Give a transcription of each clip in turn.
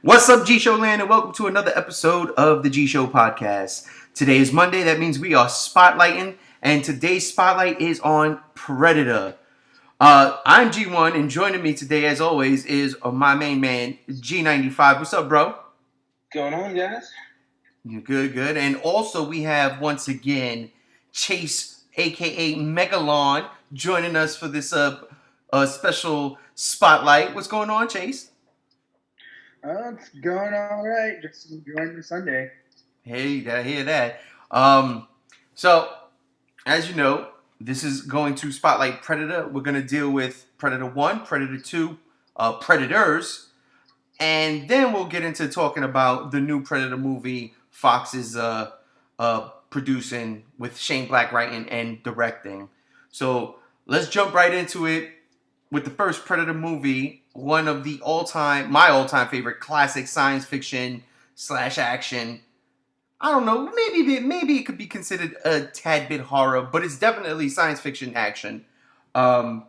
What's up, G Show Land, and welcome to another episode of the G Show Podcast. Today is Monday. That means we are spotlighting, and today's spotlight is on Predator. I'm G1, and joining me today, as always, is my main man, G95. What's up, bro? Going on, guys? Good. And also, we have, once again, Chase, a.k.a. Megalon, joining us for this special spotlight. What's going on, Chase? It's going all right. Just enjoying the Sunday. Hey, I hear that. So, as you know, this is going to spotlight Predator. We're going to deal with Predator 1, Predator 2, Predators, and then we'll get into talking about the new Predator movie Fox is producing with Shane Black writing and directing. So, let's jump right into it with the first Predator movie, one of my all-time favorite classic science fiction / action. I don't know. Maybe it could be considered a tad bit horror, but it's definitely science fiction action. And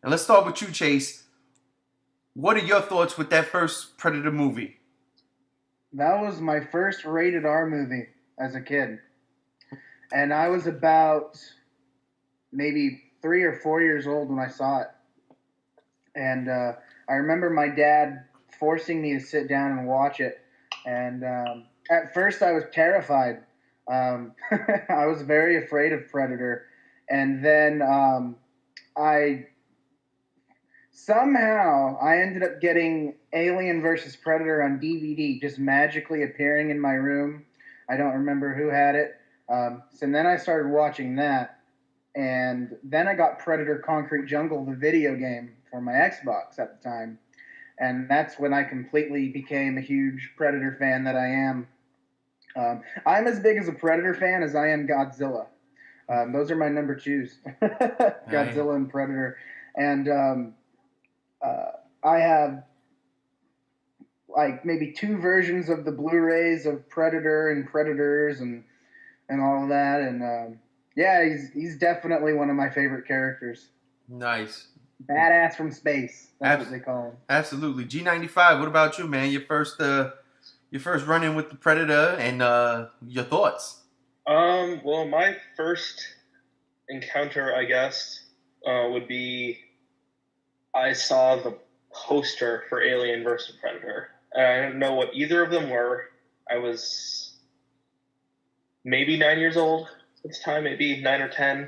let's start with you, Chase. What are your thoughts with that first Predator movie? That was my first rated R movie as a kid. And I was about maybe 3 or 4 years old when I saw it. And I remember my dad forcing me to sit down and watch it. And at first I was terrified. I was very afraid of Predator. And then I ended up getting Alien versus Predator on DVD, just magically appearing in my room. I don't remember who had it. So then I started watching that. And then I got Predator Concrete Jungle, the video game, for my Xbox at the time. And that's when I completely became a huge Predator fan that I am. I'm as big as a Predator fan as I am Godzilla. Those are my number twos, Godzilla and Predator. And I have like maybe 2 versions of the Blu-rays of Predator and Predators and all of that. And yeah, he's definitely one of my favorite characters. Nice. Badass from space. That's what they call him. Absolutely. G95, what about you, man? Your first run-in with the Predator and your thoughts? Well, my first encounter, I guess, would be I saw the poster for Alien vs. Predator. I don't know what either of them were. I was maybe 9 years old at the time, maybe 9 or 10.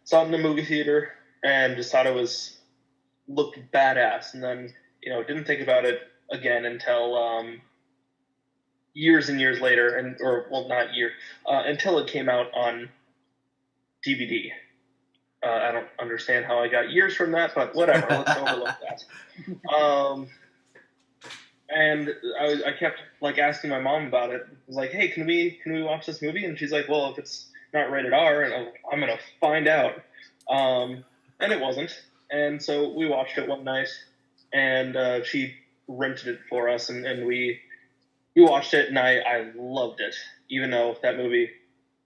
Saw it in the movie theater and just thought it looked badass. And then, didn't think about it again until years and years later, until it came out on DVD. I don't understand how I got years from that, but whatever. Let's overlook that. And I kept asking my mom about it. I was like, "Hey, can we watch this movie?" And she's like, "Well, if it's not rated R," and I'm gonna find out. And it wasn't. And so we watched it one night, and she rented it for us, and we watched it, and I loved it, even though that movie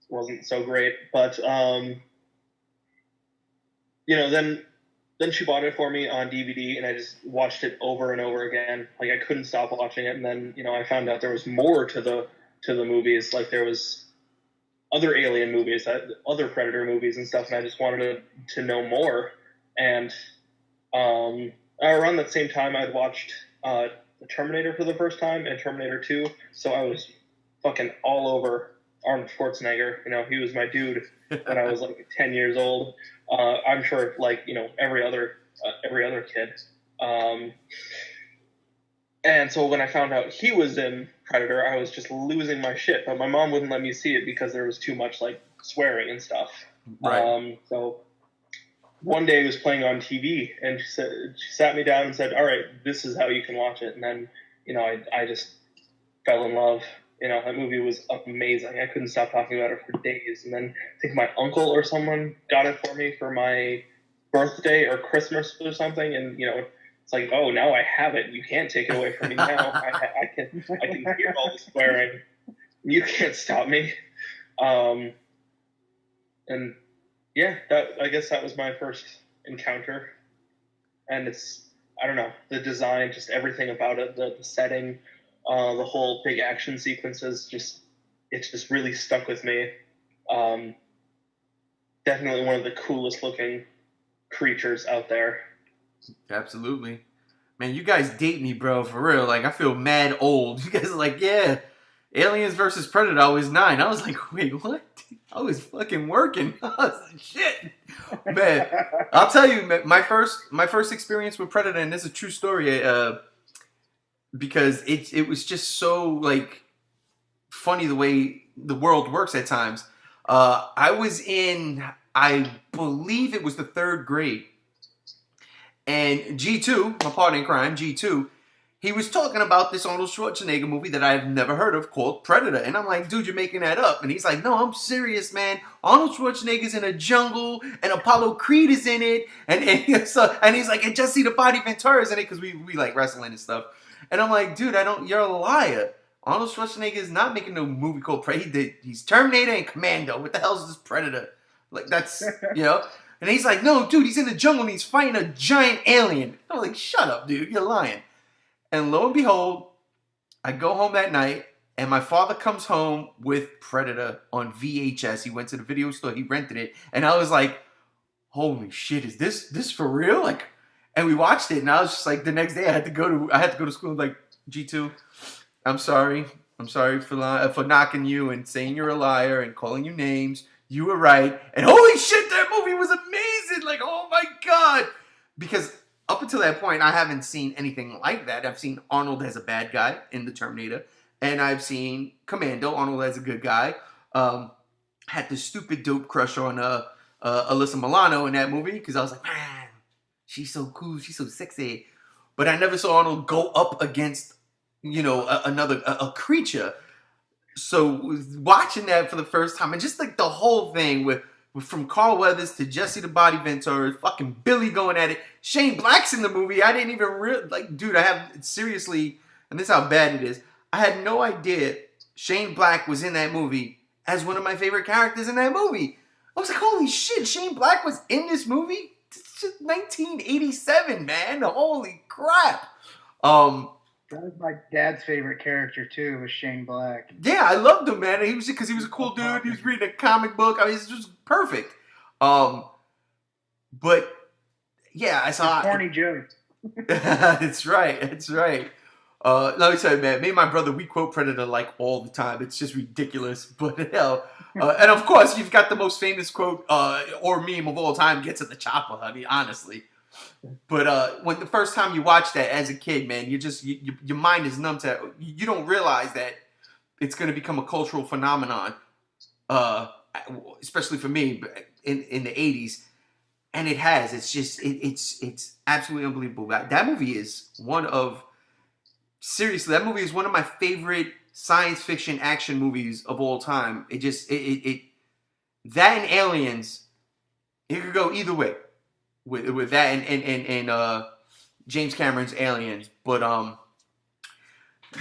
wasn't so great. But then she bought it for me on DVD, and I just watched it over and over again. I couldn't stop watching it. And then I found out there was more to the movies. There was other Alien movies, other Predator movies and stuff, and I just wanted to know more. And around that same time, I'd watched The Terminator for the first time and Terminator 2, so I was fucking all over Arnold Schwarzenegger. He was my dude when I was 10 years old. I'm sure every other kid. And so when I found out he was in Predator, I was just losing my shit. But my mom wouldn't let me see it because there was too much swearing and stuff. Right. So one day it was playing on TV, and she sat me down and said, "All right, this is how you can watch it." And then I just fell in love. That movie was amazing. I couldn't stop talking about it for days. And then I think my uncle or someone got it for me for my birthday or Christmas or something. And, it's like, oh, now I have it. You can't take it away from me now. I can hear all the swearing. You can't stop me. And yeah, I guess that was my first encounter. And it's I don't know, the design, just everything about it, the setting, the whole big action sequences, it's just really stuck with me. Um, Definitely one of the coolest looking creatures out there. Absolutely. Man, you guys date me, bro, for real. Like, I feel mad old. You guys are like, yeah, Aliens versus Predator, I was 9. I was like, wait, what? I was fucking working. I was like, shit. Man, I'll tell you, man, my first experience with Predator, and this is a true story, because it was just so, like, funny the way the world works at times. I was in, I believe it was the 3rd grade. And G2, my partner in crime, G2, he was talking about this Arnold Schwarzenegger movie that I've never heard of called Predator. And I'm like, dude, you're making that up. And he's like, no, I'm serious, man. Arnold Schwarzenegger's in a jungle and Apollo Creed is in it. And he's like, and Jesse the Body Ventura's in it because we like wrestling and stuff. And I'm like, dude, you're a liar. Arnold Schwarzenegger is not making no movie called Predator. He's Terminator and Commando. What the hell is this Predator? Like, that's, you know. And he's like, no, dude, he's in the jungle and he's fighting a giant alien. I'm like, shut up, dude, you're lying. And lo and behold, I go home that night and my father comes home with Predator on VHS. He went to the video store, he rented it. And I was like, holy shit, is this for real? Like, and we watched it and I was just like, the next day I had to go to school and like, G2, I'm sorry for knocking you and saying you're a liar and calling you names. You were right. And holy shit, that movie was amazing. Like, oh my God. Because up until that point, I haven't seen anything like that. I've seen Arnold as a bad guy in The Terminator. And I've seen Commando, Arnold as a good guy. Had this stupid dope crush on Alyssa Milano in that movie. Because I was like, man, she's so cool. She's so sexy. But I never saw Arnold go up against, a creature. So watching that for the first time, and just like the whole thing with from Carl Weathers to Jesse the Body Ventura, fucking Billy going at it. Shane Black's in the movie. I didn't even dude. I have seriously, and this is how bad it is. I had no idea Shane Black was in that movie as one of my favorite characters in that movie. I was like, holy shit, Shane Black was in this movie. It's just 1987, man. Holy crap. That was my dad's favorite character too, was Shane Black. Yeah, I loved him, man. He was a cool dude. He was reading a comic book. I mean, it's just perfect. But yeah, I saw corny joke. That's right. That's right. Let me tell you, man. Me and my brother, we quote Predator like all the time. It's just ridiculous. But hell, and of course, you've got the most famous quote or meme of all time: "Gets at the chopper." I mean, honestly. But when the first time you watch that as a kid, man, your mind is numb to it. You don't realize that it's going to become a cultural phenomenon, especially for me in the 80s. And it has. It's just it's absolutely unbelievable. That movie is seriously, that movie is one of my favorite science fiction action movies of all time. That and Aliens, it could go either way. With that and James Cameron's Aliens, but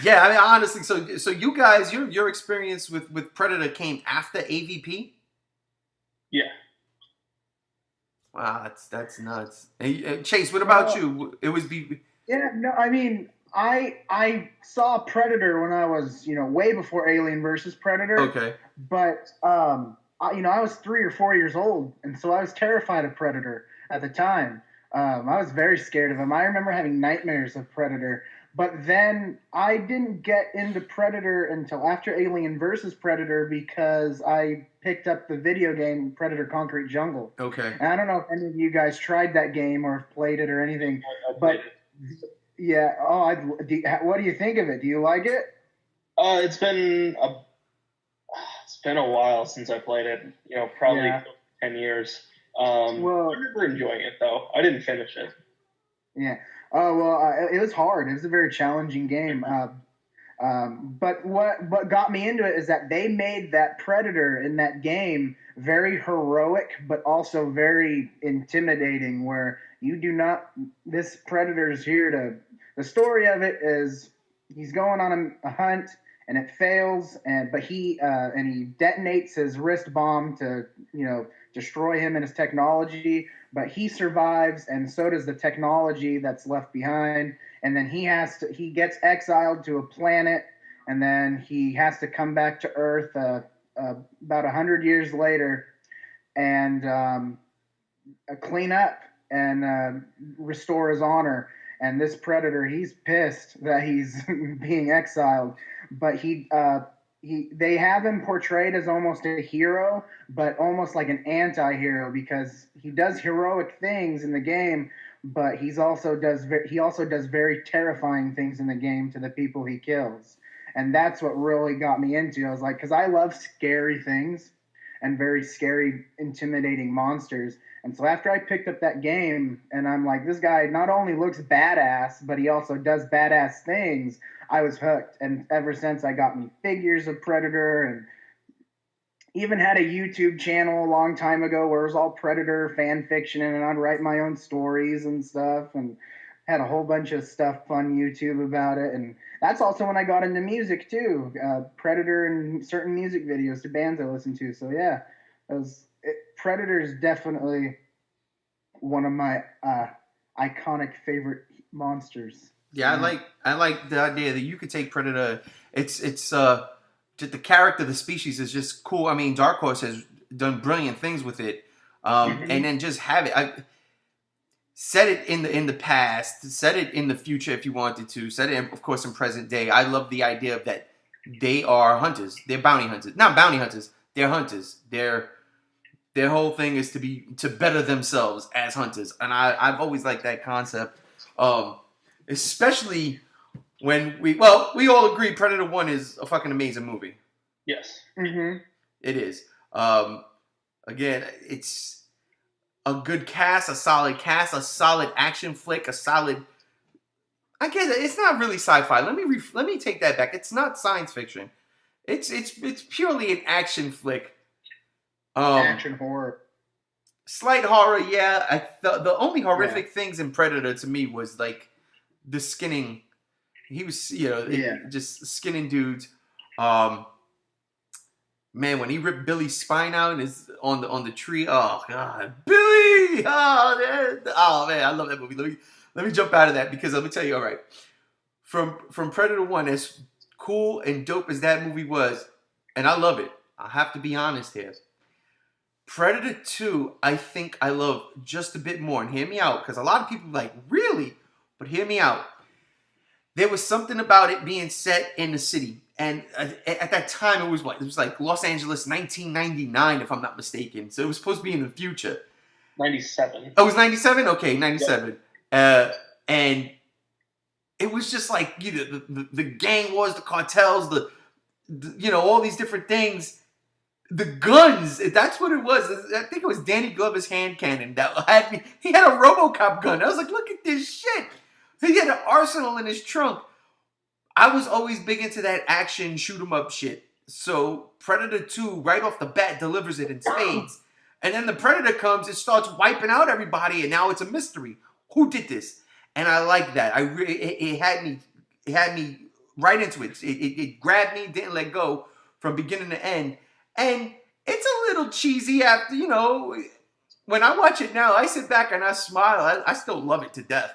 yeah, I mean honestly, so you guys, your experience with Predator came after AVP? Yeah. Wow, that's nuts. Hey, Chase, what about you? It was Yeah, no, I mean I saw Predator when I was way before Alien versus Predator. Okay, but I was 3 or 4 years old, and so I was terrified of Predator at the time. I was very scared of him. I remember having nightmares of Predator. But then I didn't get into Predator until after Alien versus Predator because I picked up the video game Predator Concrete Jungle. Okay. And I don't know if any of you guys tried that game or have played it or anything. But yeah, what do you think of it? Do you like it? It's been a while since I played it. Probably 10 years. I remember enjoying it though. I didn't finish it. Yeah. Oh well, it was hard. It was a very challenging game. But what got me into it is that they made that Predator in that game very heroic, but also very intimidating. Where this Predator's here to. The story of it is he's going on a hunt and it fails, but he detonates his wrist bomb to destroy him and his technology. but he survives, and so does the technology that's left behind. And then he gets exiled to a planet, and then he has to come back to Earth about 100 years later and clean up and restore his honor. And this predator, he's pissed that he's being exiled, but they have him portrayed as almost a hero, but almost like an anti-hero because he does heroic things in the game, but he also does very terrifying things in the game to the people he kills. And that's what really got me into it. I was like, because I love scary things and very scary, intimidating monsters. And so after I picked up that game, and I'm like, this guy not only looks badass, but he also does badass things. I was hooked, and ever since I got me figures of Predator, and even had a YouTube channel a long time ago where it was all Predator fan fiction, and I'd write my own stories and stuff, and had a whole bunch of stuff on YouTube about it. And that's also when I got into music too, Predator and certain music videos to bands I listened to. So yeah, Predator is definitely one of my iconic favorite monsters. Yeah, I like the idea that you could take Predator. It's just the character, the species is just cool. I mean, Dark Horse has done brilliant things with it, and then just have it. Set it in the past, set it in the future if you wanted to, set it, of course, in present day. I love the idea of that they are hunters. They're bounty hunters. Not bounty hunters. They're hunters. Their whole thing is to better themselves as hunters, and I've always liked that concept. Especially when we all agree Predator 1 is a fucking amazing movie. Yes. Mm-hmm. It is. Again, it's a good cast, a solid action flick, a solid. I guess it's not really sci-fi. Let me take that back. It's not science fiction. It's purely an action flick. Action horror. Slight horror, yeah. The only horrific things in Predator to me was like the skinning. He was, just skinning dudes. Man, when he ripped Billy's spine out and is on the tree, oh god, Billy! Oh man, I love that movie. Let me jump out of that because let me tell you, all right, from Predator 1, as cool and dope as that movie was, and I love it. I have to be honest here. Predator 2, I think I love just a bit more, and hear me out, because a lot of people are like, really? But hear me out. There was something about it being set in the city. And at that time, it was like Los Angeles, 1999, if I'm not mistaken. So it was supposed to be in the future. 97. Oh, it was 97? Okay, 97. Yep. And it was just like, the gang wars, the cartels, the all these different things. The guns, that's what it was. I think it was Danny Glover's hand cannon that had me. He had a RoboCop gun. I was like, look at this shit. He had an arsenal in his trunk. I was always big into that action shoot 'em up shit. So Predator 2, right off the bat, delivers it in spades. And then the Predator comes and starts wiping out everybody, and now it's a mystery. Who did this? And I like that. It had me right into it. It grabbed me, didn't let go from beginning to end. And it's a little cheesy after, when I watch it now, I sit back and I smile. I still love it to death.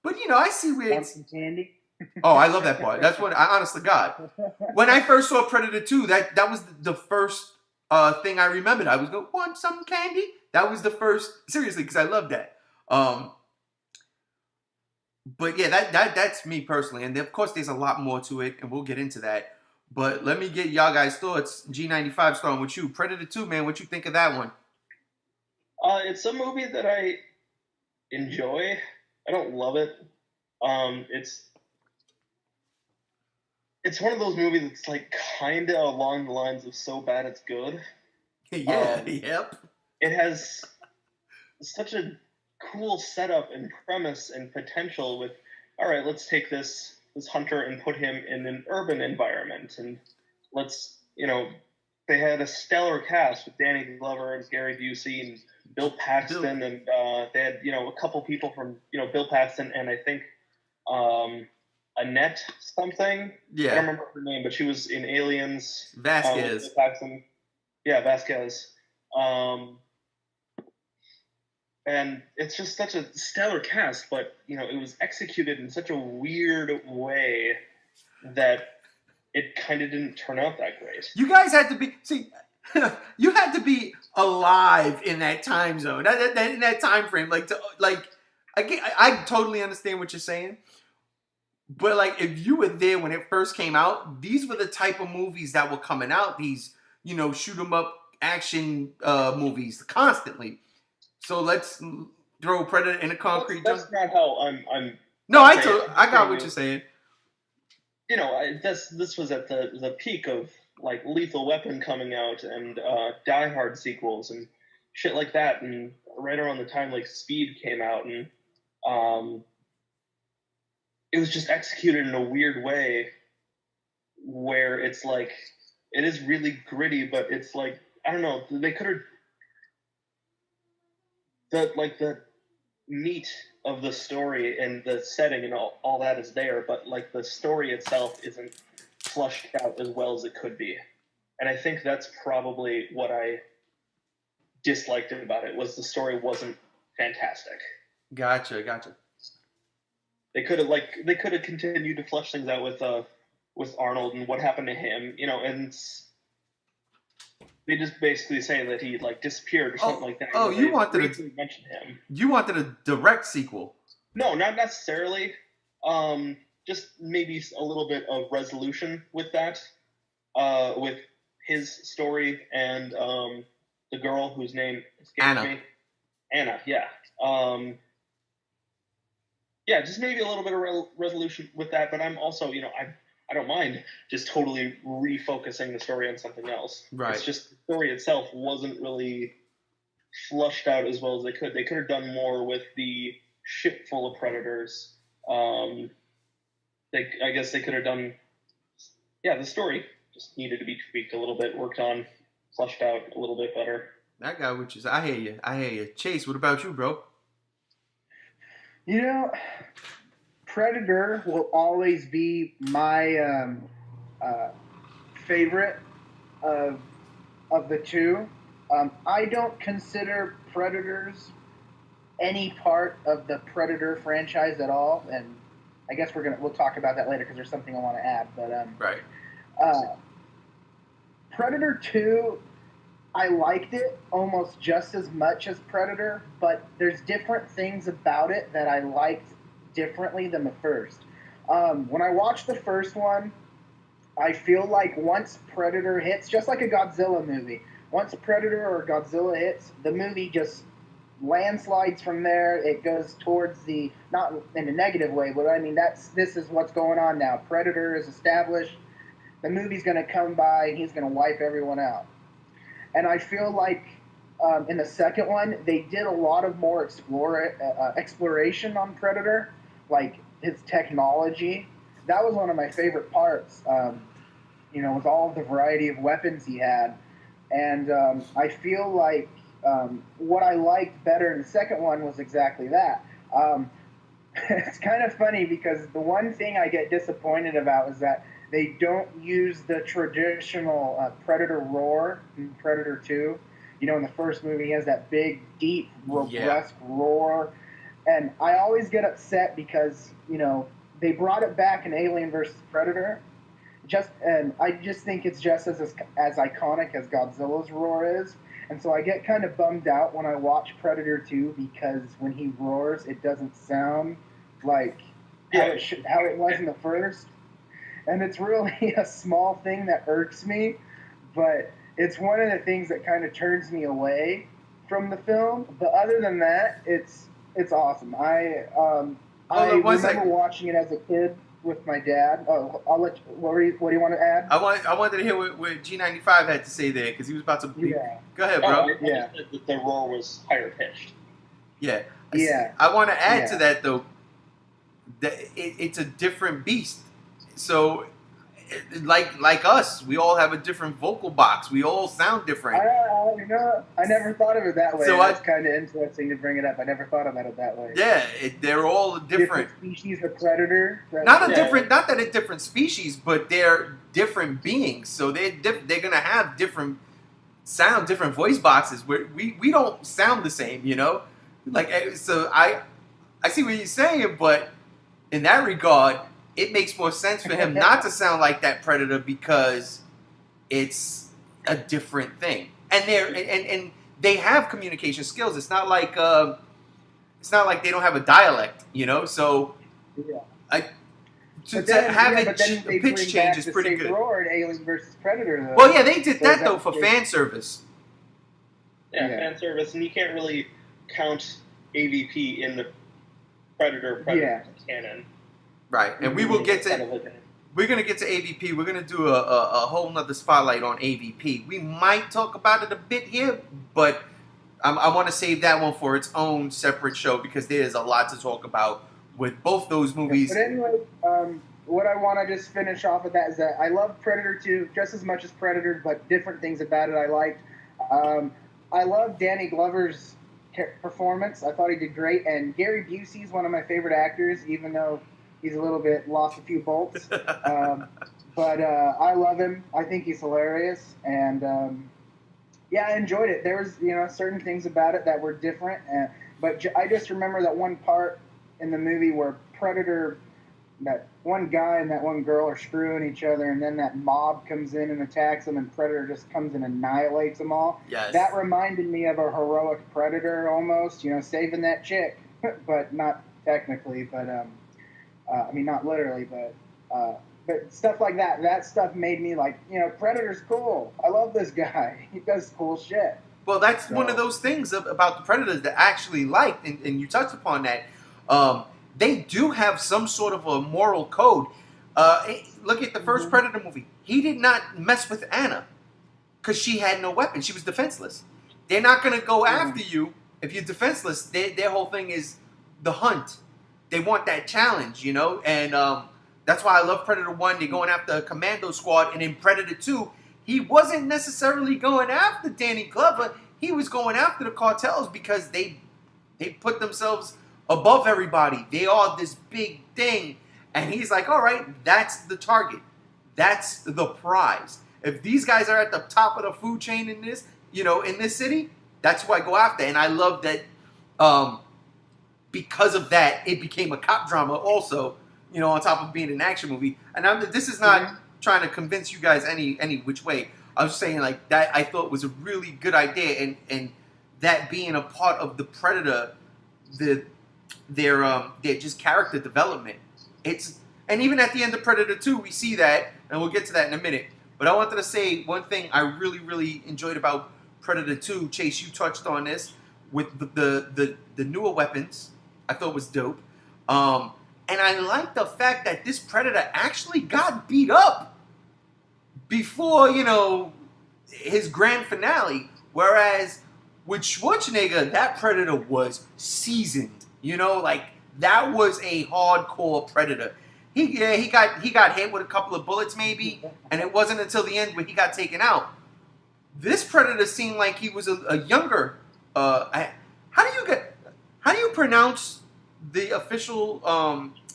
But, I see where it's... Some candy? Oh, I love that part. That's what, honest to God. When I first saw Predator 2, that was the first thing I remembered. I was going, want some candy? That was the first, seriously, because I love that. But yeah, that's me personally. And of course, there's a lot more to it, and we'll get into that. But let me get y'all guys' thoughts. G95 starting with you. Predator 2, man, what you think of that one? It's a movie that I enjoy. I don't love it. It's one of those movies that's like kind of along the lines of so bad it's good. Yeah, yep. It has such a cool setup and premise and potential with, all right, let's take this hunter and put him in an urban environment, and let's, they had a stellar cast with Danny Glover and Gary Busey and Bill Paxton, and they had, a couple people from, Bill Paxton and I think Annette something. Yeah. I don't remember her name, but she was in Aliens. Vasquez. Paxton. Yeah, Vasquez. and it's just such a stellar cast, but it was executed in such a weird way that it kind of didn't turn out that great. You guys had to be you had to be alive in that time zone, in that time frame. I totally understand what you're saying, but like if you were there when it first came out, these were the type of movies that were coming out. These shoot 'em up action movies constantly. So let's throw Predator in a concrete jungle. That's not how I'm. No, I got what you're saying. This was at the peak of like Lethal Weapon coming out and Die Hard sequels and shit like that, and right around the time like Speed came out, and it was just executed in a weird way where it's like it is really gritty, but it's like I don't know, they could have the meat of the story and the setting and all that is there, but like the story itself isn't flushed out as well as it could be. And I think that's probably what I disliked about it, was the story wasn't fantastic. Gotcha. They could have continued to flush things out with Arnold and what happened to him, and they just basically say that he like disappeared or something like that. You wanted to mention him. You wanted a direct sequel. No, not necessarily. Just maybe a little bit of resolution with that, with his story and the girl whose name escapes me. Anna, yeah. Yeah, just maybe a little bit of resolution with that, but I'm also, I don't mind just totally refocusing the story on something else. Right. It's just the story itself wasn't really flushed out as well as they could. They could have done more with the ship full of predators. I guess they could have done. Yeah, the story just needed to be tweaked a little bit, worked on, flushed out a little bit better. I got what you said. I hear you. Chase, what about you, bro? Predator will always be my favorite of the two. I don't consider Predators any part of the Predator franchise at all, and I guess we'll talk about that later because there's something I want to add. But right. Predator 2, I liked it almost just as much as Predator, but there's different things about it that I liked differently than the first. When I watched the first one, I feel like once Predator hits, just like a Godzilla movie, once Predator or Godzilla hits, the movie just landslides from there. It goes towards the, not in a negative way, but I mean, this is what's going on now. Predator is established. The movie's going to come by, and he's going to wipe everyone out. And I feel like in the second one, they did a lot of more exploration on Predator, like his technology. That was one of my favorite parts, with all of the variety of weapons he had. And I feel like what I liked better in the second one was exactly that. It's kind of funny because the one thing I get disappointed about is that they don't use the traditional Predator roar in Predator 2. In the first movie, he has that big, deep, robust roar. And I always get upset because, they brought it back in Alien vs. Predator. And I just think it's just as iconic as Godzilla's roar is. And so I get kind of bummed out when I watch Predator 2 because when he roars, it doesn't sound like how it was in the first. And it's really a small thing that irks me, but it's one of the things that kind of turns me away from the film. But other than that, it's awesome. I remember watching it as a kid with my dad. Oh, I'll let you, what do you want to add? I wanted to hear what G95 had to say there because he was about to. Yeah. Go ahead, bro. Yeah. The roar was higher pitched. Yeah. Yeah. I want to add to that though. That it's a different beast. So, like us, we all have a different vocal box. We all sound different. I never thought of it that way. So That's kind of interesting to bring it up. I never thought about it that way. Yeah, they're all different species of predator. Not that it's different species, but they're different beings. So they're gonna have different sound, different voice boxes. We don't sound the same, Like, so I see what you're saying, but in that regard, it makes more sense for him not to sound like that Predator because it's a different thing, and and they have communication skills. It's not like they don't have a dialect, you know. So Yeah. I to But then, have yeah, it but then they pitch bring change back is the pretty same good. roar in Alien versus Predator, though. Well, yeah, they did So that is though for they- fan service. Yeah, Yeah. fan service, and you can't really count AVP in the Predator canon. Right, and we will get Kind to of like we're gonna get to AVP. We're gonna do a whole nother spotlight on AVP. We might talk about it a bit here, but I want to save that one for its own separate show because there's a lot to talk about with both those movies. But anyway, what I want to just finish off with that is that I love Predator 2 just as much as Predator, but different things about it I liked. I love Danny Glover's performance. I thought he did great, and Gary Busey is one of my favorite actors, even though he's a little bit lost a few bolts. But I love him. I think he's hilarious, and yeah, I enjoyed it. There was certain things about it that were different, but I just remember that one part in the movie where Predator, that one guy and that one girl are screwing each other, and then that mob comes in and attacks them, and Predator just comes and annihilates them all. Yes. That reminded me of a heroic Predator almost, saving that chick, but not technically, but I mean not literally, but stuff like that. That stuff made me like, Predator's cool. I love this guy. He does cool shit. Well, that's one of those things about the Predators that I actually liked, and you touched upon that. They do have some sort of a moral code. Look at the first Predator movie. He did not mess with Anna because she had no weapon. She was defenseless. They're not going to go after you if you're defenseless. Their whole thing is the hunt. They want that challenge, and that's why I love Predator 1. They're going after a commando squad, and in Predator 2, he wasn't necessarily going after Danny Glover. He was going after the cartels because they put themselves above everybody. They are this big thing. And he's like, all right, that's the target. That's the prize. If these guys are at the top of the food chain in this, in this city, that's who I go after. And I love that because of that, it became a cop drama also, on top of being an action movie. And this is not trying to convince you guys any which way. I was saying like that I thought was a really good idea, and that being a part of the Predator, their just character development. And even at the end of Predator 2, we see that, and we'll get to that in a minute. But I wanted to say one thing I really, really enjoyed about Predator 2. Chase, you touched on this with the newer weapons. I thought was dope. And I like the fact that this Predator actually got beat up before, his grand finale. Whereas with Schwarzenegger, that Predator was seasoned. That was a hardcore Predator. He got hit with a couple of bullets maybe, and it wasn't until the end when he got taken out. This Predator seemed like he was a younger. How do you pronounce the official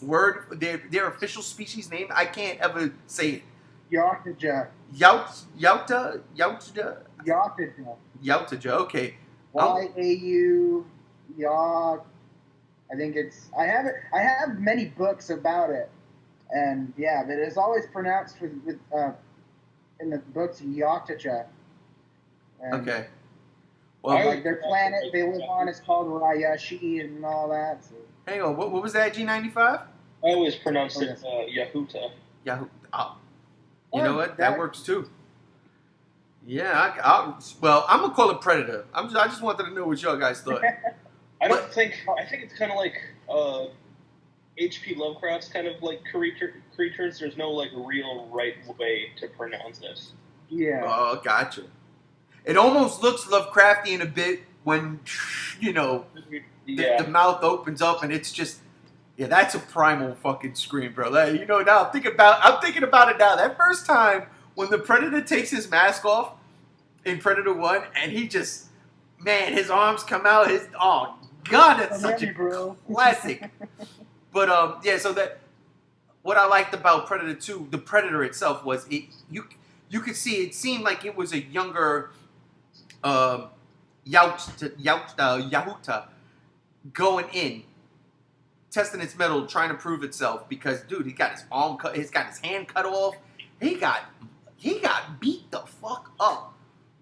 word, their official species name? I can't ever say it. Yautja. Yautja. Yautja. Okay. Y-A-U. Yaut. I think it's. I have many books about it, and yeah, but it's always pronounced with in the books Yautja. Okay. Well, like their planet they live on is called Rayashi and all that. So. Hang on, what was that? G95? I always pronounce it Yahuta. Yahoo. Oh. You know what? That works too. Yeah, I'm gonna call it Predator. I just wanted to know what y'all guys thought. I think it's kind of like H.P. Lovecraft's kind of like creatures. There's no like real right way to pronounce this. Yeah. Oh, gotcha. It almost looks Lovecraftian a bit when the mouth opens up and it's just that's a primal fucking scream, bro. Like, now I'm thinking about it now. That first time when the Predator takes his mask off in Predator 1 and he just his arms come out. God, that's such a classic. But so that what I liked about Predator 2, the Predator itself was you could see it seemed like it was a younger Yahuta, going in, testing its metal, trying to prove itself. Because dude, he got his arm cut, he's got his hand cut off. He got beat the fuck up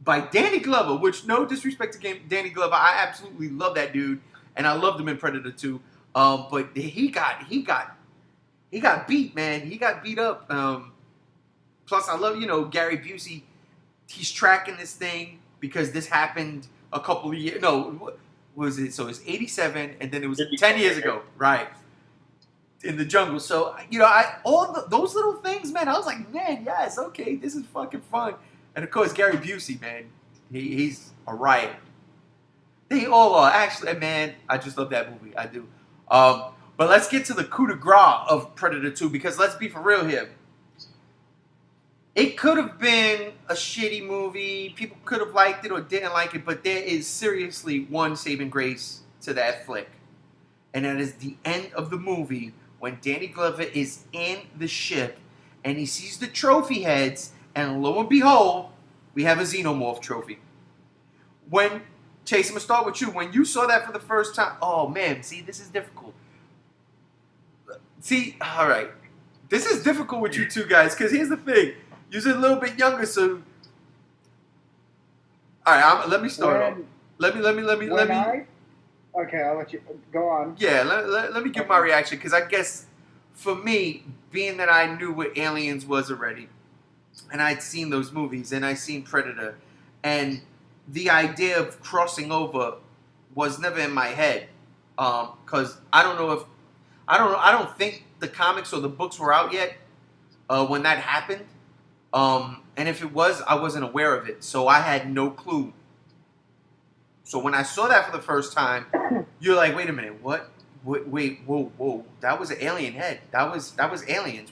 by Danny Glover. Which, no disrespect to Danny Glover, I absolutely love that dude, and I loved him in Predator 2. But he got beat, man. He got beat up. Plus, I love, Gary Busey. He's tracking this thing because this happened a couple of years. No, what was it? So it was 87, and then it was 10 years ago, right? In the jungle. So, those little things, man, I was like, man, yes, okay, this is fucking fun. And of course, Gary Busey, man, he's a riot. They all are. Actually, man, I just love that movie. I do. But let's get to the coup de grace of Predator 2, because let's be for real here. It could have been a shitty movie. People could have liked it or didn't like it, but there is seriously one saving grace to that flick. And that is the end of the movie when Danny Glover is in the ship and he sees the trophy heads, and lo and behold, we have a Xenomorph trophy. Chase, I'm going to start with you. When you saw that for the first time, oh man, see, this is difficult. See, all right. This is difficult with you two guys, because here's the thing. You're a little bit younger, so... All right, let me start off. Let me... Okay, I'll let you... Go on. Yeah, let me give my reaction, because I guess, for me, being that I knew what Aliens was already, and I'd seen those movies, and I'd seen Predator, and the idea of crossing over was never in my head, because I don't think the comics or the books were out yet when that happened. And if it was, I wasn't aware of it, so I had no clue. So when I saw that for the first time, you're like, wait a minute, what? Wait, whoa, that was an alien head. That was aliens.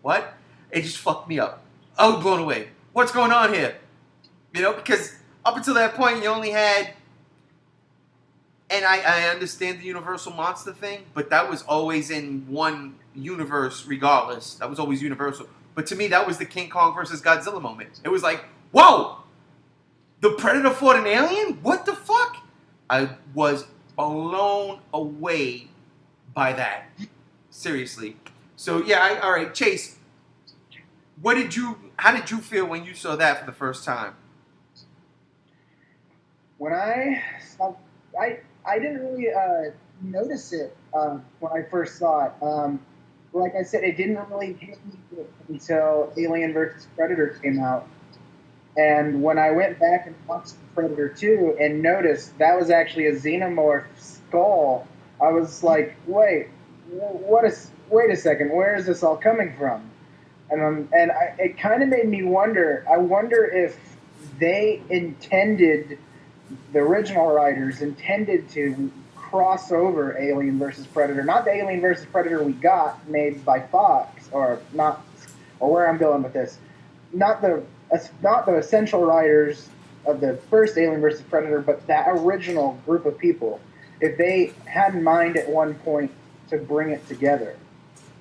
What? It just fucked me up. I was blown away. What's going on here? Because up until that point, you only had, and I understand the Universal monster thing, but that was always in one universe regardless. That was always Universal. But to me, that was the King Kong versus Godzilla moment. It was like, whoa! The Predator fought an alien? What the fuck? I was blown away by that. Seriously. So, yeah, all right, Chase, how did you feel when you saw that for the first time? When I saw... I didn't really notice it when I first saw it. Like I said, it didn't really hit me until Alien vs. Predator came out. And when I went back and watched Predator 2 and noticed that was actually a xenomorph skull, I was like, wait a second, where is this all coming from? And it kind of made me wonder. I wonder if they intended, the original writers intended to cross over Alien versus Predator, not the Alien versus Predator we got made by Fox, or where I'm going with this, not the essential writers of the first Alien versus Predator, but that original group of people, if they had in mind at one point to bring it together.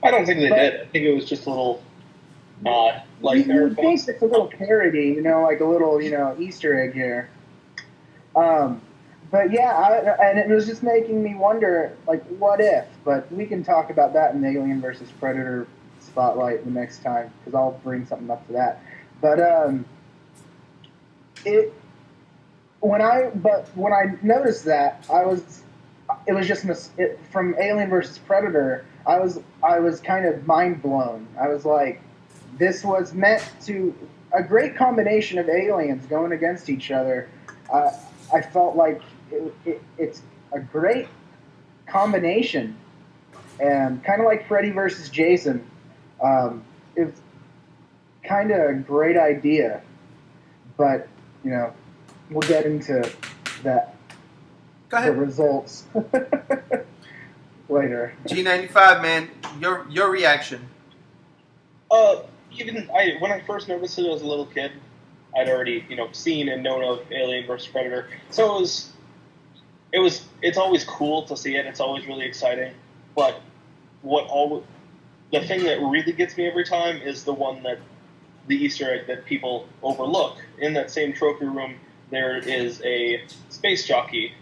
I don't think they did. I think it was just a little like you think it's a little parody, like a little Easter egg here. But yeah, and it was just making me wonder, like, what if? But we can talk about that in the Alien versus Predator spotlight the next time, because I'll bring something up to that. But when I noticed that, it was just from Alien versus Predator. I was kind of mind blown. I was like, this was meant to a great combination of aliens going against each other. I felt like it's a great combination, and kind of like Freddy versus Jason. It's kind of a great idea, but we'll get into that. Go ahead. The results later. G95, man, your reaction. When I first noticed it as a little kid, I'd already seen and known of Alien vs. Predator, so it's always cool to see it. It's always really exciting, but the thing that really gets me every time is the Easter egg that people overlook. In that same trophy room, there is a space jockey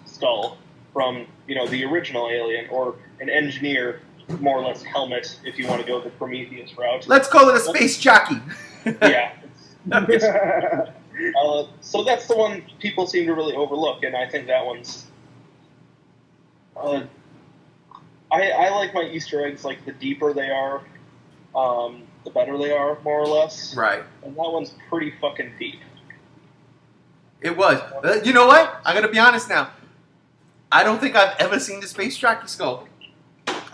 skull, from the original Alien, or an engineer, more or less helmet, if you want to go the Prometheus route. Let's call it a space jockey. Yeah. So that's the one people seem to really overlook, and I think that one's. I like my Easter eggs, like the deeper they are, the better they are, more or less. Right. And that one's pretty fucking deep. It was. You know what? I'm gonna be honest now. I don't think I've ever seen the space jockey skull.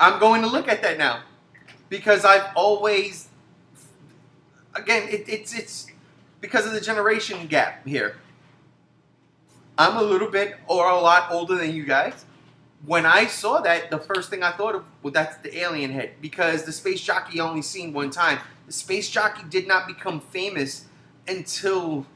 I'm going to look at that now because I've always. Again, it's because of the generation gap here. I'm a little bit or a lot older than you guys. When I saw that, the first thing I thought of was that's the alien head, because the space jockey only seen one time. The space jockey did not become famous until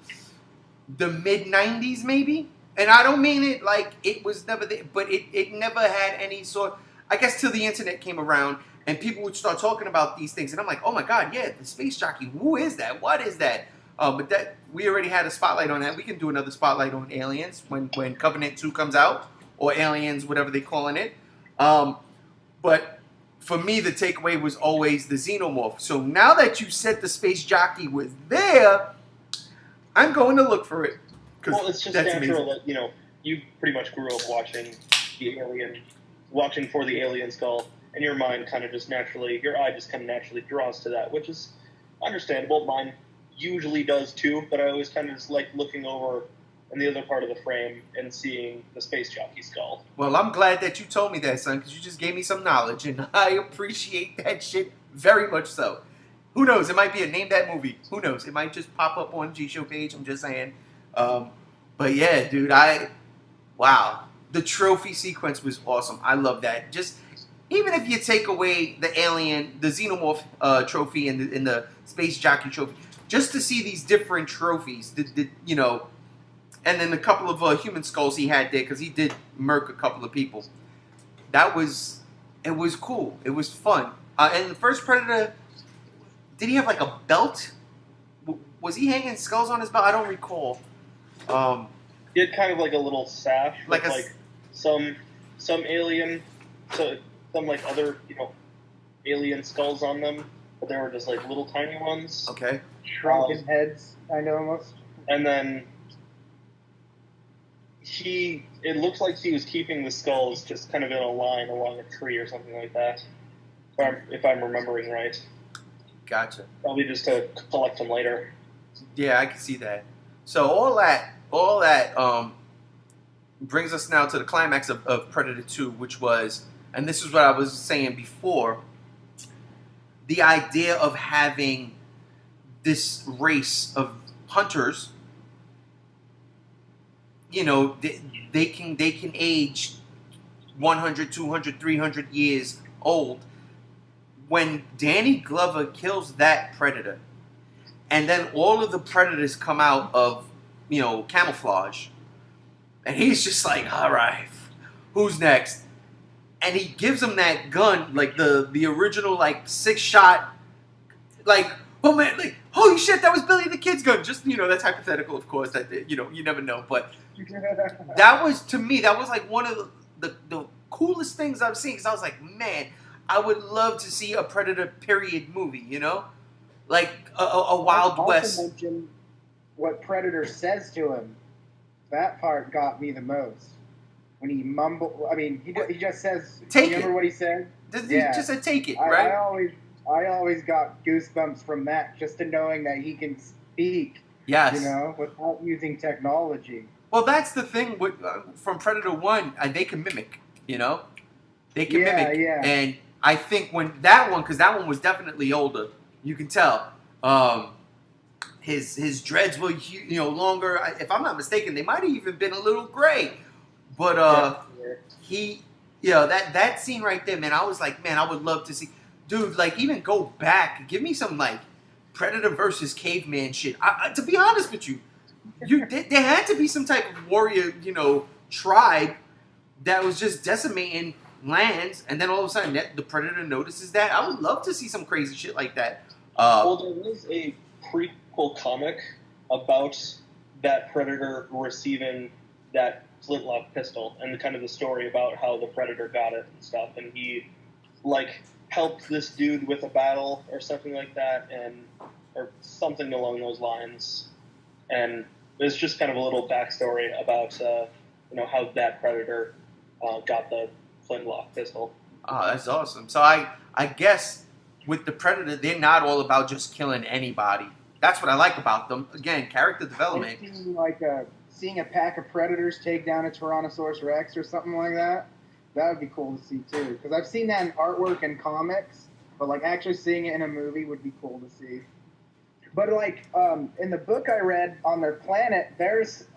the mid-90s, maybe. And I don't mean it like it was never there, but it never had any sort. I guess till the internet came around and people would start talking about these things, and I'm like, oh my god, yeah, the space jockey. Who is that? What is that? But that we already had a spotlight on that. We can do another spotlight on aliens when Covenant 2 comes out, or Aliens, whatever they're calling it. But for me, the takeaway was always the xenomorph. So now that you said the space jockey was there, I'm going to look for it. Well, it's just natural that you pretty much grew up watching for the alien skull, and your mind kind of just naturally, your eye just kind of naturally draws to that, which is understandable. Mine usually does too, but I always kind of just like looking over in the other part of the frame and seeing the space jockey skull. Well, I'm glad that you told me that, son, because you just gave me some knowledge, and I appreciate that shit very much so. Who knows? It might be a Name That Movie. Who knows? It might just pop up on G-Show page. I'm just saying. But yeah, dude, wow. The trophy sequence was awesome. I love that. Just, even if you take away the alien, the xenomorph trophy and the space jockey trophy, just to see these different trophies, and then a couple of human skulls he had there, because he did murk a couple of people. It was cool. It was fun. And the first Predator, did he have like a belt? Was he hanging skulls on his belt? I don't recall. He had kind of like a little sash with some alien, some like other alien skulls on them, but they were just like little tiny ones. Okay. Shrunken heads, kind of almost. And then it looks like he was keeping the skulls just kind of in a line along a tree or something like that, if I'm remembering right. Gotcha. Probably just to collect them later. Yeah, I can see that. So all that brings us now to the climax of Predator 2, which was, and this is what I was saying before, the idea of having this race of hunters, they can age 100, 200, 300 years old. When Danny Glover kills that Predator, and then all of the Predators come out of, camouflage, and he's just like, all right, who's next? And he gives him that gun, like the original, like 6-shot, like, oh man, like, holy shit, that was Billy the Kid's gun. Just, that's hypothetical, of course, that, you never know. But that was, to me, that was like one of the coolest things I've seen, because I was like, man, I would love to see a Predator period movie, like a Wild West. Mention what Predator says to him. That part got me the most. When he mumbled, I mean, he just says, take remember it. What he said? He just said, take it, right? I always got goosebumps from that, just to knowing that he can speak, yes, without using technology. Well, that's the thing with from Predator 1, they can mimic, they can mimic. Yeah. And I think when that one, because that one was definitely older, you can tell, his dreads were longer. If I'm not mistaken, they might have even been a little gray. But that scene right there, man, I was like, man, I would love to see, dude, like, even go back, give me some like Predator versus caveman shit. To be honest with you, there had to be some type of warrior, tribe that was just decimating lands, and then all of a sudden the Predator notices that. I would love to see some crazy shit like that. Well, there was a prequel comic about that Predator receiving that flintlock pistol and kind of the story about how the Predator got it and stuff. And he like helped this dude with a battle or something like that, and or something along those lines. And there's just kind of a little backstory about how that Predator got the flintlock pistol. Oh, that's awesome. So I guess with the Predator, they're not all about just killing anybody. That's what I like about them. Again, character development. Seeing a pack of predators take down a Tyrannosaurus Rex or something like that, that would be cool to see too. Because I've seen that in artwork and comics, but like actually seeing it in a movie would be cool to see. But like in the book I read, on their planet, there's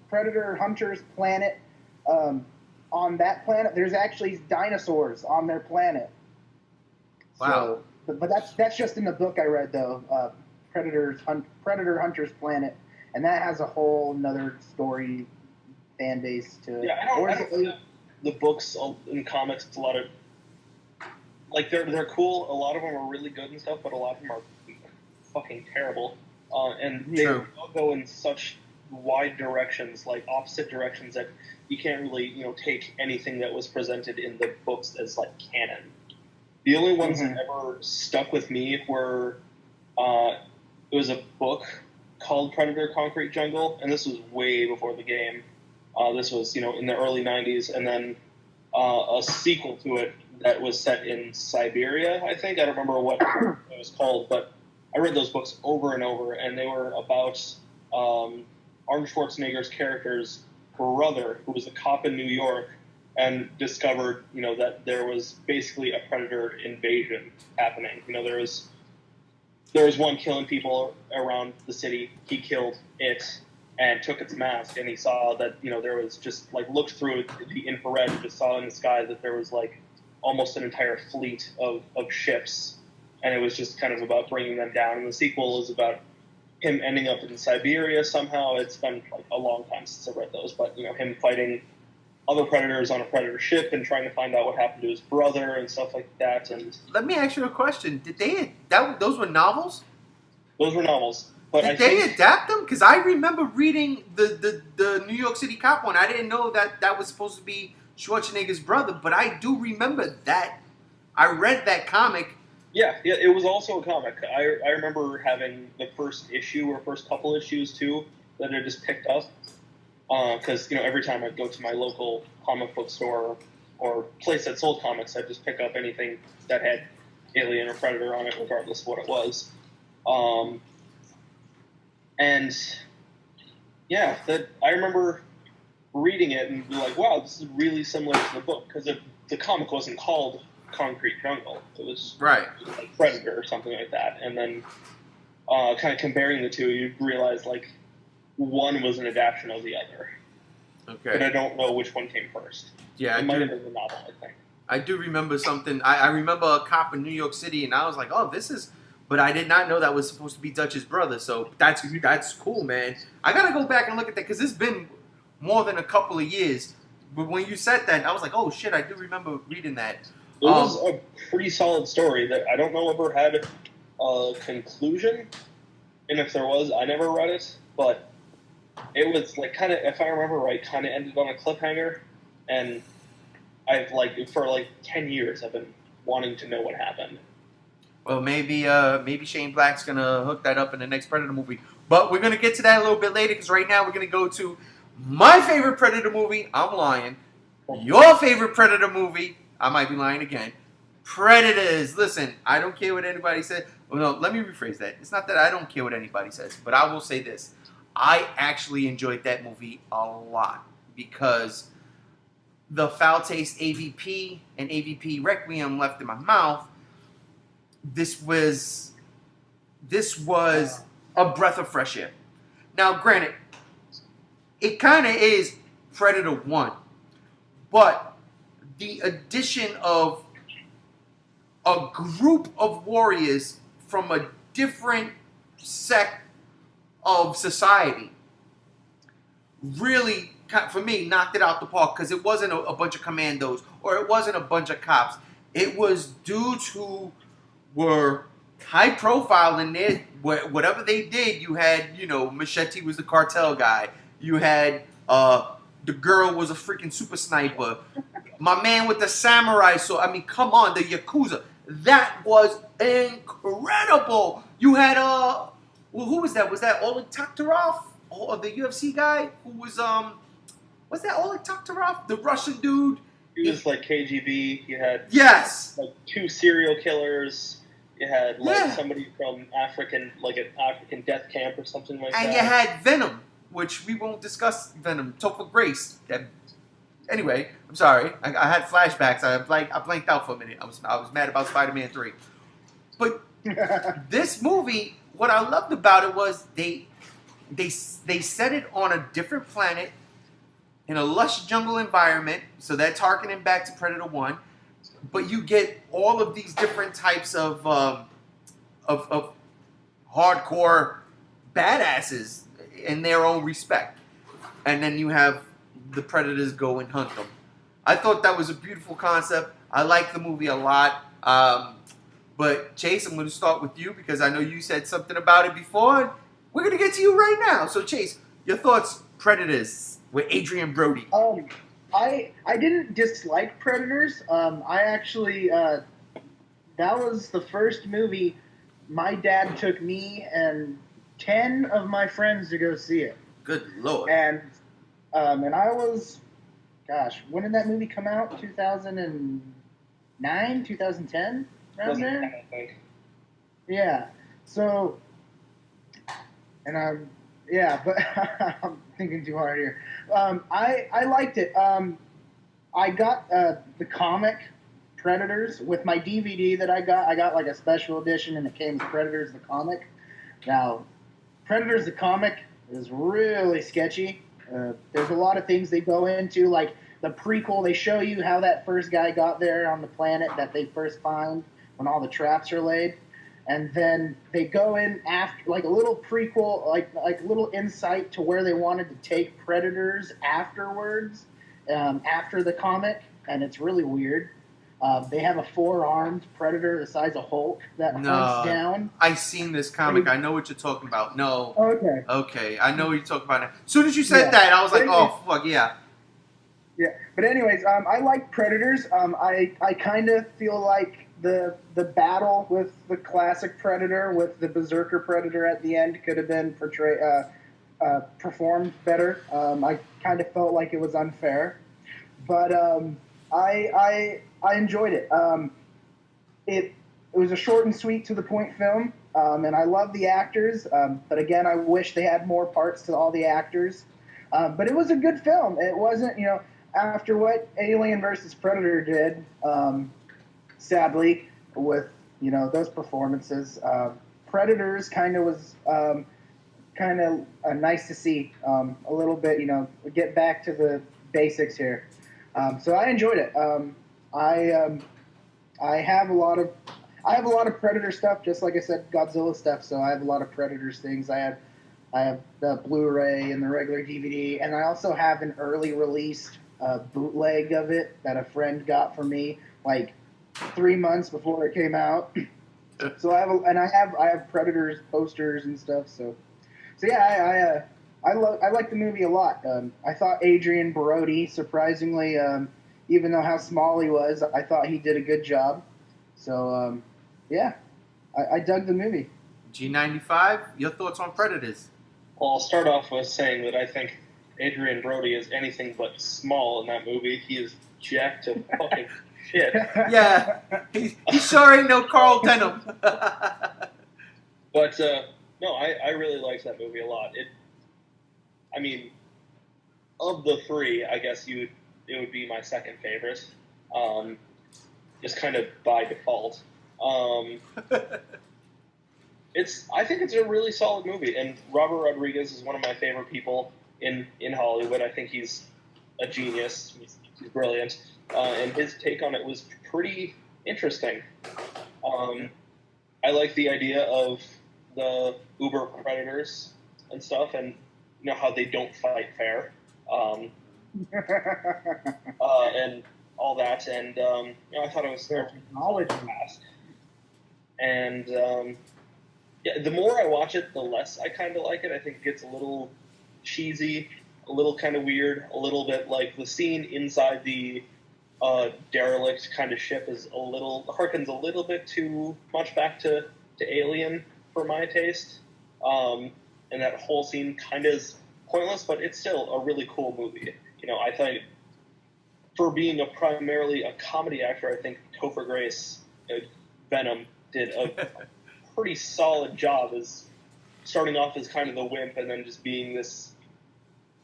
Predator Hunter's planet. On that planet, there's actually dinosaurs on their planet. Wow. So, but that's just in the book I read though. Predator Hunter's planet, and that has a whole another story fan base to it. Yeah, I don't the books and comics. A lot of like they're cool. A lot of them are really good and stuff, but a lot of them are fucking terrible. And they go in such wide directions, like opposite directions, that you can't really take anything that was presented in the books as like canon. The only ones that ever stuck with me were it was a book called Predator Concrete Jungle, and this was way before the game. This was, in the early 90s, and then a sequel to it that was set in Siberia, I think. I don't remember what it was called, but I read those books over and over, and they were about Arnold Schwarzenegger's character's brother, who was a cop in New York, and discovered, that there was basically a predator invasion happening. There was one killing people around the city. He killed it and took its mask, and he saw that, there was just, like, looked through the infrared and just saw in the sky that there was, like, almost an entire fleet of ships, and it was just kind of about bringing them down. And the sequel is about him ending up in Siberia somehow. It's been, like, a long time since I read those, but, him fighting other predators on a predator ship and trying to find out what happened to his brother and stuff like that. And let me ask you a question: did those were novels? Those were novels. But did they adapt them? Because I remember reading the New York City Cop one. I didn't know that was supposed to be Schwarzenegger's brother, but I do remember that. I read that comic. Yeah, it was also a comic. I remember having the first issue or first couple issues too that I just picked up. Because every time I'd go to my local comic book store or place that sold comics, I'd just pick up anything that had Alien or Predator on it, regardless of what it was. And yeah, I remember reading it and be like, wow, this is really similar to the book, because the comic wasn't called Concrete Jungle. It was right, like Predator or something like that. And then kind of comparing the two, you realize like one was an adaptation of the other. Okay. But I don't know which one came first. Yeah, it might have been the novel, I think. I do remember something. I remember a cop in New York City, and I was like, oh, this is... But I did not know that was supposed to be Dutch's brother, so that's cool, man. I gotta go back and look at that, because it's been more than a couple of years. But when you said that, I was like, oh, shit, I do remember reading that. It was a pretty solid story that I don't know ever had a conclusion, and if there was, I never read it, but it was like kind of, if I remember right, kind of ended on a cliffhanger, and I've like for like 10 years I've been wanting to know what happened. Well, maybe Shane Black's gonna hook that up in the next Predator movie, but we're gonna get to that a little bit later, because right now we're gonna go to my favorite Predator movie. I'm lying. Your favorite Predator movie. I might be lying again. Predators. Listen, I don't care what anybody says. Well, no, let me rephrase that. It's not that I don't care what anybody says, but I will say this. I actually enjoyed that movie a lot, because the foul taste AVP and AVP Requiem left in my mouth. This was a breath of fresh air. Now, granted, it kind of is Predator 1, but the addition of a group of warriors from a different sect of society really, for me, knocked it out the park, because it wasn't a bunch of commandos or it wasn't a bunch of cops. It was dudes who were high profile in there. Whatever they did, you had, Machete was the cartel guy. You had The girl was a freaking super sniper. My man with the samurai sword. I mean, come on, the Yakuza. That was incredible. You had well, who was that? Was that Oleg Taktarov, the UFC guy? Who was that Oleg Taktarov, the Russian dude? He was like KGB. You had Yes. like 2 serial killers. You had like Yeah. somebody from African, like an African death camp or something like And that. you had Venom, which we won't discuss. Venom, Topher Grace. Anyway, I'm sorry. I had flashbacks. I blanked out for a minute. I was mad about Spider-Man 3. But this movie, what I loved about it was they set it on a different planet in a lush jungle environment. So that's harkening back to Predator 1. But you get all of these different types of hardcore badasses in their own respect. And then you have the predators go and hunt them. I thought that was a beautiful concept. I like the movie a lot. But Chase, I'm going to start with you because I know you said something about it before. We're going to get to you right now. So Chase, your thoughts, Predators with Adrian Brody. I didn't dislike Predators. I actually that was the first movie my dad took me and 10 of my friends to go see it. Good Lord. And I was, gosh, when did that movie come out? 2009, 2010, around there. I think. Yeah. So, and but I'm thinking too hard here. I liked it. I got the comic Predators with my DVD that I got. I got like a special edition, and it came with Predators the comic. Now, Predators the comic is really sketchy. There's a lot of things they go into, like the prequel. They show you how that first guy got there on the planet that they first find when all the traps are laid. And then they go in after, like a little prequel, like a little insight to where they wanted to take Predators afterwards, after the comic, and it's really weird. They have a 4-armed Predator the size of Hulk that hunts down. I've seen this comic. I know what you're talking about. No. Okay. Okay, I know what you're talking about now. As soon as you said that, I was like, oh, fuck, yeah. Yeah, but anyways, I like Predators. I kind of feel like the battle with the classic Predator, with the Berserker Predator at the end, could have been performed better. I kind of felt like it was unfair, but I enjoyed it. It was a short and sweet, to the point film, and I love the actors. But again, I wish they had more parts to all the actors. But it was a good film. It wasn't, after what Alien versus Predator did, sadly, with those performances, Predators kind of was nice to see a little bit. Get back to the basics here. So I enjoyed it. I have a lot of Predator stuff, just like I said, Godzilla stuff. So I have a lot of Predators things. I have the Blu-ray and the regular DVD, and I also have an early released bootleg of it that a friend got for me, like 3 months before it came out. So I have Predators posters and stuff. So yeah, I like the movie a lot. I thought Adrian Brody, surprisingly, even though how small he was, I thought he did a good job. So yeah, I dug the movie. G95, your thoughts on Predators? Well, I'll start off with saying that I think Adrian Brody is anything but small in that movie. He is jacked to fucking shit. Yeah, he sure ain't no Carl Denham. But no, I really liked that movie a lot. Of the three, I guess it would be my second favorite, just kind of by default. I think it's a really solid movie, and Robert Rodriguez is one of my favorite people in Hollywood. I think he's a genius. He's brilliant, and his take on it was pretty interesting. I like the idea of the Uber Predators and stuff, and how they don't fight fair, and all that. And I thought it was technology. And yeah, the more I watch it, the less I kind of like it. I think it gets a little cheesy a little kind of weird, a little bit like the scene inside the derelict kind of ship is harkens a little bit too much back to Alien for my taste. And that whole scene kind of is pointless, but it's still a really cool movie. I think for being primarily a comedy actor, I think Topher Grace, Venom, did a pretty solid job as starting off as kind of the wimp and then just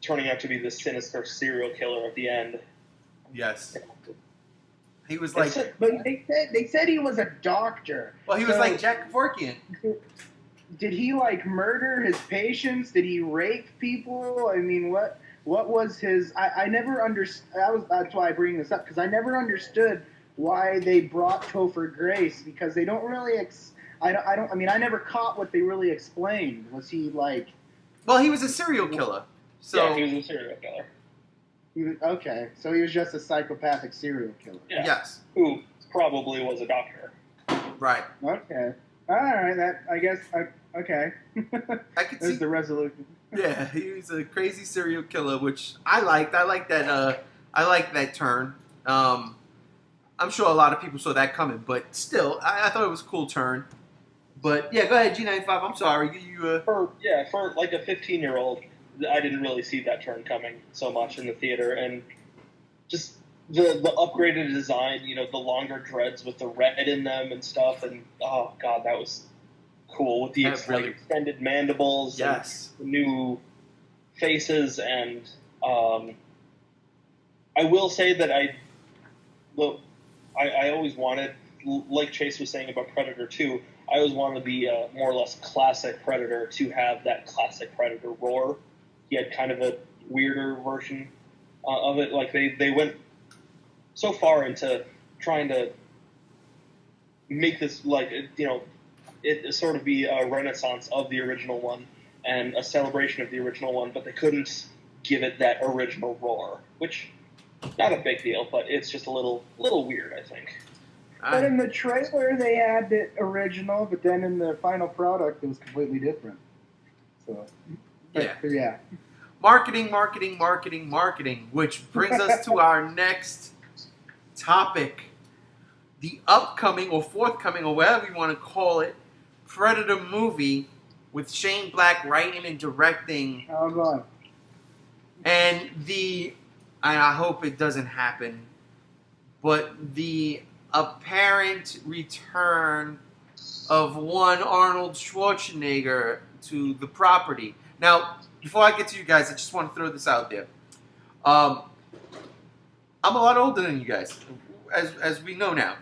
turning out to be this sinister serial killer at the end. Yes. He was like... But they said he was a doctor. Well, he was like Jack Kevorkian. Did he, like, murder his patients? Did he rape people? I mean, what was his... I never understood... That's why I bring this up, because I never understood why they brought Topher Grace, because they don't really... I never caught what they really explained. Was he, like... Well, he was a serial killer. So... Yeah, he was a serial killer. Okay, so he was just a psychopathic serial killer. Yeah. Yes. Who probably was a doctor. Right. Okay. All right. I guess. Okay. I could There's see. the resolution. Yeah, he was a crazy serial killer, which I liked. I like that. I like that turn. I'm sure a lot of people saw that coming, but still, I thought it was a cool turn. But yeah, go ahead, G95. I'm sorry. For like a 15-year-old, I didn't really see that turn coming so much in the theater, and just the upgraded design, the longer dreads with the red in them and stuff, and oh god, that was cool with the extended mandibles, yes, and new faces, and I will say that I always wanted, like Chase was saying about Predator 2, I always wanted the more or less classic Predator to have that classic Predator roar. He had kind of a weirder version of it. Like they went so far into trying to make this it sort of be a renaissance of the original one and a celebration of the original one, but they couldn't give it that original roar, which not a big deal, but it's just a little weird, I think. But in the trailer they had it original, but then in the final product it was completely different. So. Yeah. Marketing, which brings us to our next topic. The upcoming or forthcoming or whatever you want to call it, Predator movie with Shane Black writing and directing. Oh, God. And I hope it doesn't happen, but the apparent return of one Arnold Schwarzenegger to the property. Now, before I get to you guys, I just want to throw this out there. I'm a lot older than you guys, as we know now.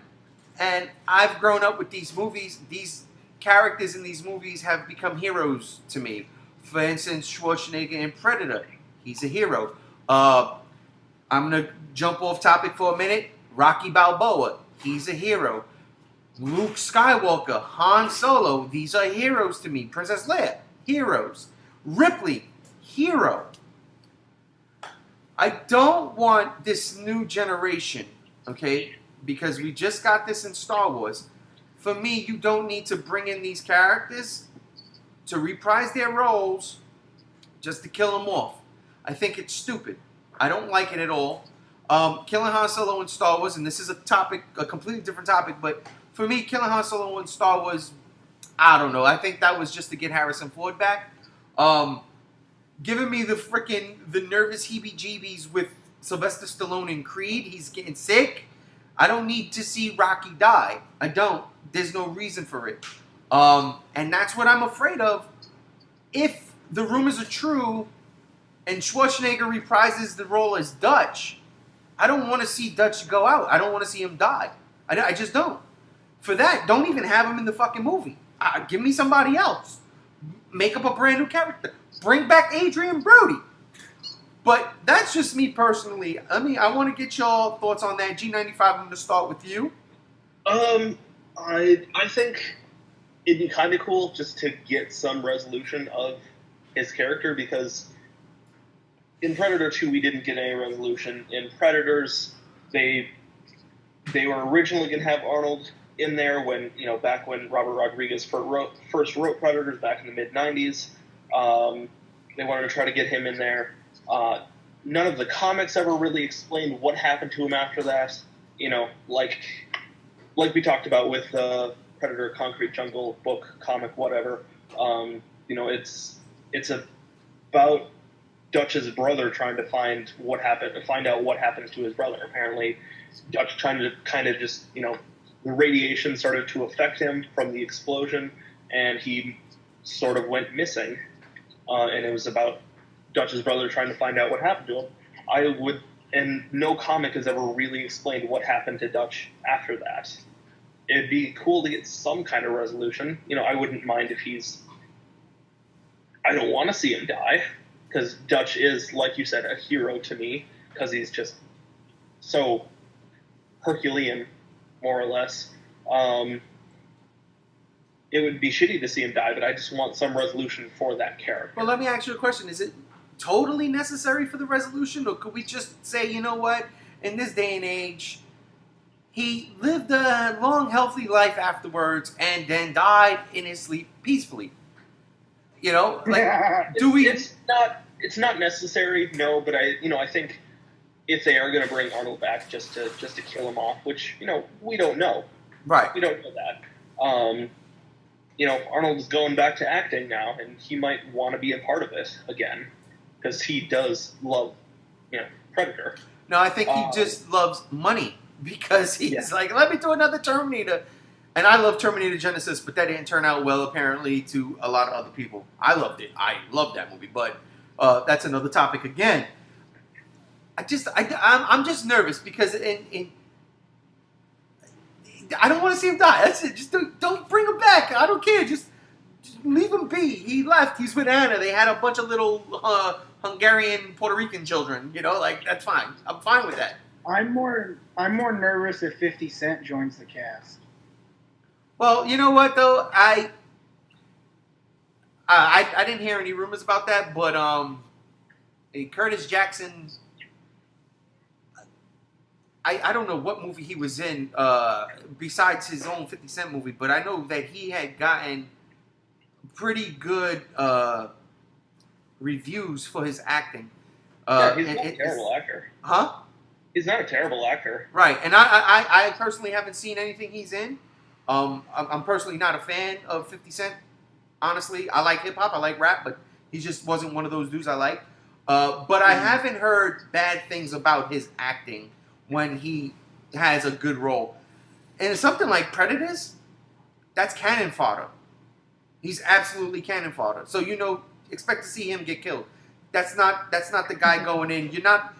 And I've grown up with these movies. These characters in these movies have become heroes to me. For instance, Schwarzenegger in Predator. He's a hero. I'm going to jump off topic for a minute. Rocky Balboa. He's a hero. Luke Skywalker. Han Solo. These are heroes to me. Princess Leia. Heroes. Ripley, hero. I don't want this new generation, okay, because we just got this in Star Wars. For me, you don't need to bring in these characters to reprise their roles just to kill them off. I think it's stupid. I don't like it at all. Killing Han Solo in Star Wars, and this is a completely different topic, but for me, killing Han Solo in Star Wars, I don't know. I think that was just to get Harrison Ford back. Giving me the nervous heebie-jeebies with Sylvester Stallone in Creed. He's getting sick. I don't need to see Rocky die. I don't. There's no reason for it. And that's what I'm afraid of. If the rumors are true and Schwarzenegger reprises the role as Dutch, I don't want to see Dutch go out. I don't want to see him die. I just don't. For that, don't even have him in the fucking movie. Give me somebody else. Make up a brand new character. Bring back Adrian Brody. But that's just me personally. I mean, I want to get y'all thoughts on that. G95, I'm going to start with you. I think it'd be kind of cool just to get some resolution of his character, because in Predator 2 we didn't get any resolution. In Predators, they were originally going to have Arnold in there when, back when Robert Rodriguez first wrote Predators back in the mid-90s. They wanted to try to get him in there. None of the comics ever really explained what happened to him after that. You know, like we talked about with the Predator Concrete Jungle book, comic, whatever. You know, it's about Dutch's brother trying to find out what happened to his brother. Apparently, Dutch trying to kind of just, you know, the radiation started to affect him from the explosion, and he sort of went missing. And it was about Dutch's brother trying to find out what happened to him. And no comic has ever really explained what happened to Dutch after that. It'd be cool to get some kind of resolution. You know, I wouldn't mind if I don't want to see him die, because Dutch is, like you said, a hero to me, because he's just so Herculean, more or less. It would be shitty to see him die, but I just want some resolution for that character. Well, let me ask you a question. Is it totally necessary for the resolution, or could we just say, you know what, in this day and age, he lived a long, healthy life afterwards and then died in his sleep peacefully? You know, like, do we... It's not necessary, no, but I think if they are going to bring Arnold back just to kill him off, which, you know, we don't know. Right. We don't know that. You know, Arnold is going back to acting now, and he might want to be a part of it again, because he does love, you know, Predator. No, I think he just loves money, because he's like, let me do another Terminator. And I love Terminator Genesis, but that didn't turn out well, apparently, to a lot of other people. I loved it. I loved that movie, but that's another topic again. I'm just nervous, because I don't want to see him die. That's it. Just don't bring him back. I don't care. Just leave him be. He left. He's with Anna. They had a bunch of little Hungarian, Puerto Rican children. You know, like, that's fine. I'm fine with that. I'm more nervous if 50 Cent joins the cast. Well, you know what though, I didn't hear any rumors about that, but Curtis Jackson, I don't know what movie he was in besides his own 50 Cent movie, but I know that he had gotten pretty good reviews for his acting. He's not a terrible actor. Huh? He's not a terrible actor. Right, and I personally haven't seen anything he's in. I'm personally not a fan of 50 Cent. Honestly, I like hip hop, I like rap, but he just wasn't one of those dudes I like. But I haven't heard bad things about his acting when he has a good role. And something like Predators, that's cannon fodder. He's absolutely cannon fodder. So, you know, expect to see him get killed. That's not the guy going in. You're not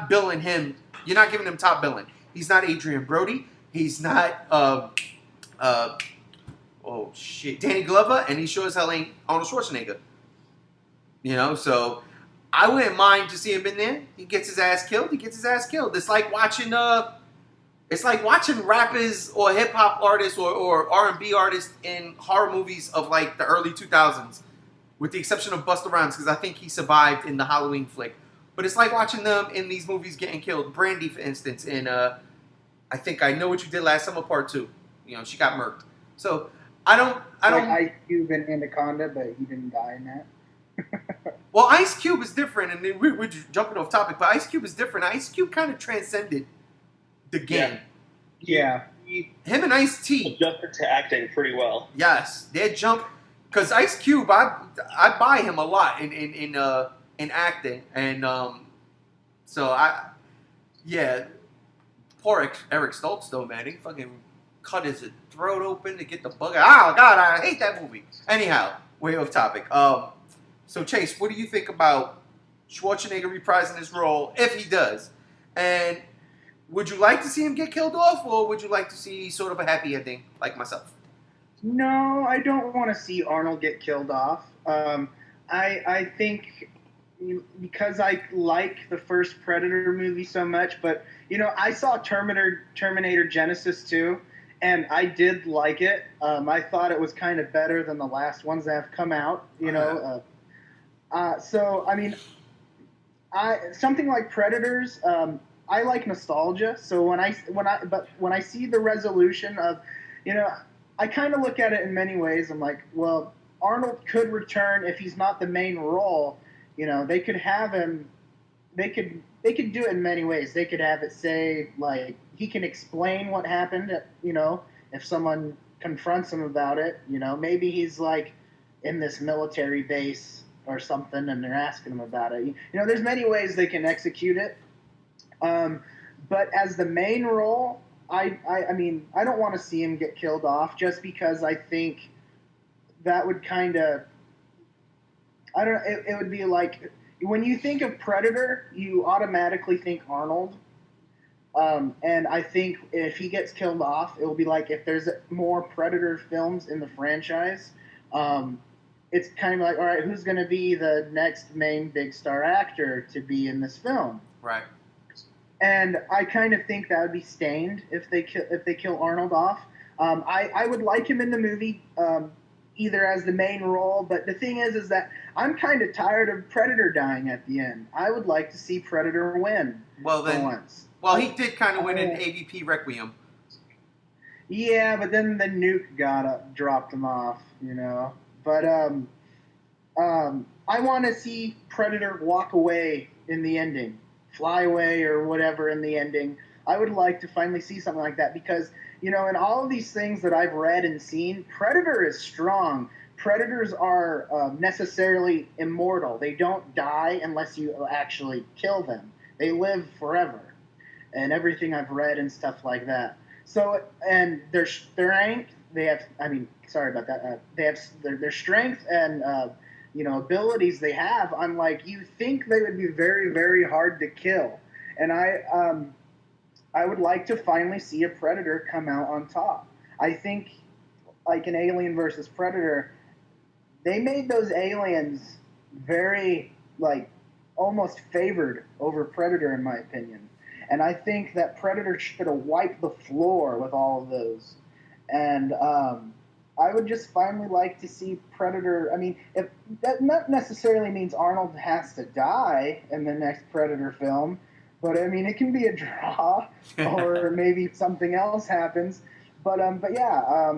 billing him. You're not giving him top billing. He's not Adrian Brody. He's not oh shit, Danny Glover, and he sure as hell ain't Arnold Schwarzenegger. You know, so I wouldn't mind to see him in there. He gets his ass killed. He gets his ass killed. It's like watching rappers or hip hop artists or R&B artists in horror movies of like the early 2000s, with the exception of Busta Rhymes, because I think he survived in the Halloween flick. But it's like watching them in these movies getting killed. Brandy, for instance, in I think I Know What You Did Last Summer Part 2. You know, she got murked. So I don't. Like Ice Cube in Anaconda, but he didn't die in that. Well, Ice Cube is different, and we're jumping off topic, but Ice Cube is different. Ice Cube kind of transcended the game. Yeah. Him and Ice-T adjusted to acting pretty well. Yes, they jump, because Ice Cube, I buy him a lot in acting, and so poor Eric Stoltz though, man, he fucking cut his throat open to get the bug out. Oh God, I hate that movie. Anyhow, way off topic. So Chase, what do you think about Schwarzenegger reprising his role, if he does? And would you like to see him get killed off, or would you like to see sort of a happy ending, like myself? No, I don't want to see Arnold get killed off. I think because I like the first Predator movie so much, but you know, I saw Terminator Genesis too, and I did like it. I thought it was kind of better than the last ones that have come out. You know, so I mean, something like Predators. I like nostalgia, so when I see the resolution of, you know, I kind of look at it in many ways. I'm like, well, Arnold could return if he's not the main role. You know, they could have him they could do it in many ways. They could have it say like he can explain what happened. You know, if someone confronts him about it, you know, maybe he's like in this military base or something, and they're asking him about it. You know, there's many ways they can execute it. Um, but as the main role, I mean, I don't want to see him get killed off just because I think that would kind of I don't know. It would be like when you think of Predator, you automatically think Arnold. And I think if he gets killed off, it will be like if there's more Predator films in the franchise. Um, it's kind of like, all right, who's going to be the next main big star actor to be in this film? Right. And I kind of think that would be Stained if they kill Arnold off. I would like him in the movie, either as the main role, but the thing is that I'm kind of tired of Predator dying at the end. I would like to see Predator win Well for then, once. well he did kind of win in AVP Requiem. Yeah, but then the nuke dropped him off, you know. But I want to see Predator walk away in the ending, fly away or whatever in the ending. I would like to finally see something like that because, you know, in all of these things that I've read and seen, Predator is strong. Predators are necessarily immortal. They don't die unless you actually kill them. They live forever, and everything I've read and stuff like that. So, and their strength, they have. I mean, sorry about that. They have their strength and you know abilities they have. I'm like, you think they would be very very hard to kill, and I would like to finally see a Predator come out on top. I think like an Alien versus Predator, they made those aliens very like almost favored over Predator in my opinion. And I think that Predator should have wiped the floor with all of those. And I would just finally like to see Predator. I mean, if that not necessarily means Arnold has to die in the next Predator film, but I mean it can be a draw, or maybe something else happens. But yeah,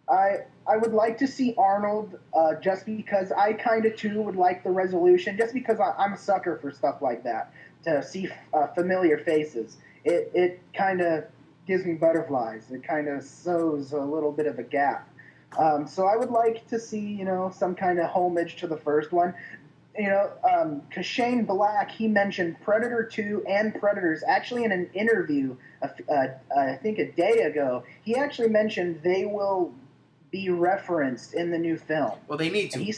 I would like to see Arnold just because I kind of too would like the resolution, just because I'm a sucker for stuff like that. To see familiar faces, it kind of gives me butterflies. It kind of sows a little bit of a gap. So I would like to see, you know, some kind of homage to the first one. You know, because Shane Black, he mentioned Predator 2 and Predators. Actually, in an interview, I think a day ago, he actually mentioned they will be referenced in the new film. Well, they need to. And he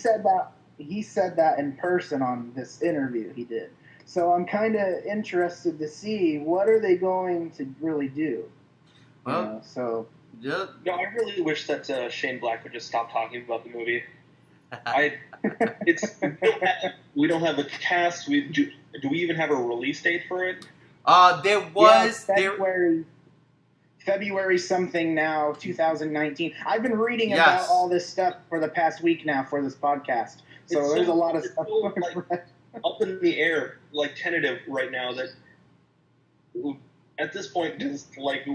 said that in person on this interview he did. So I'm kind of interested to see what are they going to really do. Well, you know, so yeah. No, I really wish that Shane Black would just stop talking about the movie. We don't have a cast. Do we even have a release date for it? There was February something now, 2019. I've been reading Yes. about all this stuff for the past week now for this podcast. So there's a lot of stuff. So, up in the air, like tentative right now. That at this point, just like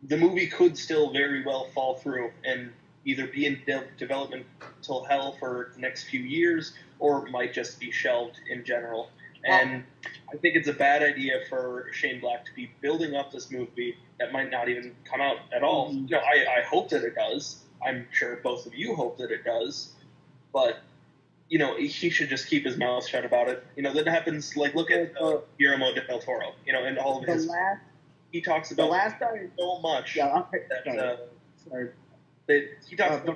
the movie could still very well fall through and either be in development till hell for the next few years, or it might just be shelved in general. And I think it's a bad idea for Shane Black to be building up this movie that might not even come out at all. Mm-hmm. You know, I hope that it does. I'm sure both of you hope that it does. But, you know, he should just keep his mouth shut about it. You know, that happens, like, look at Guillermo del Toro, you know, and all of his... he talks about so much he talks the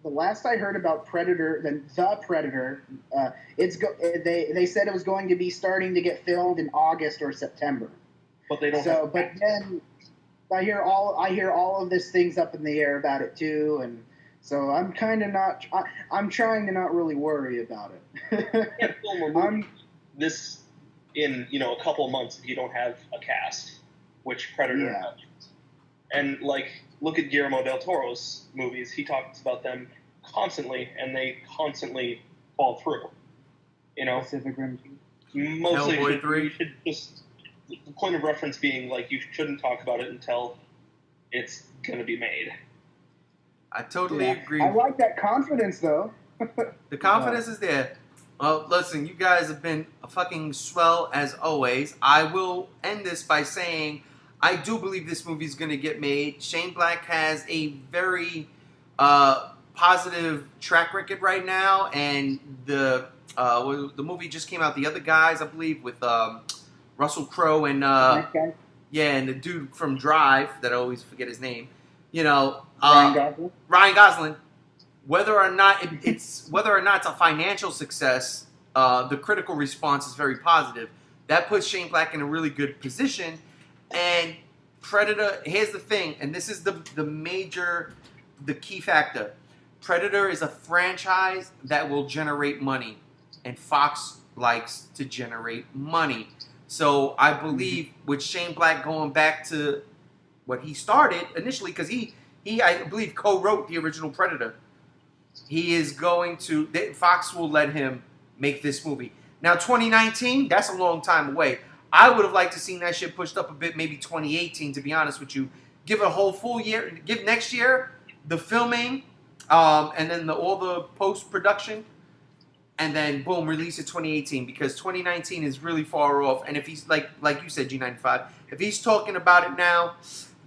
last I heard about Predator, the Predator, they said it was going to be starting to get filmed in August or September. But they don't. So, but then I hear all of this things up in the air about it too, and so I'm kind of not. I'm trying to not really worry about it. You can't film a movie this in a couple months if you don't have a cast, which Predator has. And like, look at Guillermo del Toro's movies. He talks about them constantly, and they constantly fall through. You know, Pacific Rim 2. Mostly, Hellboy 3. you should just the point of reference being like you shouldn't talk about it until it's going to be made. I totally agree. I like that confidence, though. The confidence is there. Well, listen, you guys have been a fucking swell as always. I will end this by saying I do believe this movie is going to get made. Shane Black has a very positive track record right now, and the movie just came out. The Other Guys, I believe, with Russell Crowe and Okay. yeah, and the dude from Drive that I always forget his name. You know, Ryan Gosling. Ryan Gosling. Whether or not it's a financial success, the critical response is very positive. That puts Shane Black in a really good position. And Predator, here's the thing, and this is the key factor. Predator is a franchise that will generate money, and Fox likes to generate money. So I believe with Shane Black going back to what he started initially, because he I believe co-wrote the original Predator. He is going to... Fox will let him make this movie. Now, 2019, that's a long time away. I would have liked to seen that shit pushed up a bit, maybe 2018, to be honest with you. Give it a whole full year. Give next year the filming, and then all the post-production, and then, boom, release it 2018, because 2019 is really far off. And if he's, like you said, G95, if he's talking about it now,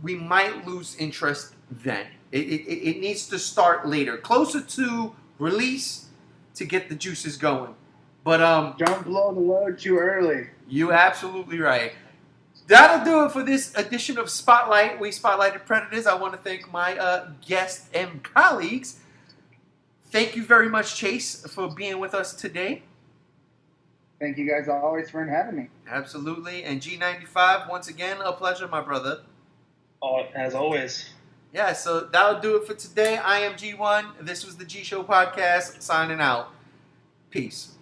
we might lose interest then. It needs to start later, closer to release, to get the juices going. But Don't blow the load too early. you absolutely right. That'll do it for this edition of Spotlight. We spotlighted Predators. I want to thank my guests and colleagues. Thank you very much, Chase, for being with us today. Thank you guys always for having me. Absolutely. And G95, once again, a pleasure, my brother. As always. Yeah, so that'll do it for today. I am G1. This was the G Show Podcast, signing out. Peace.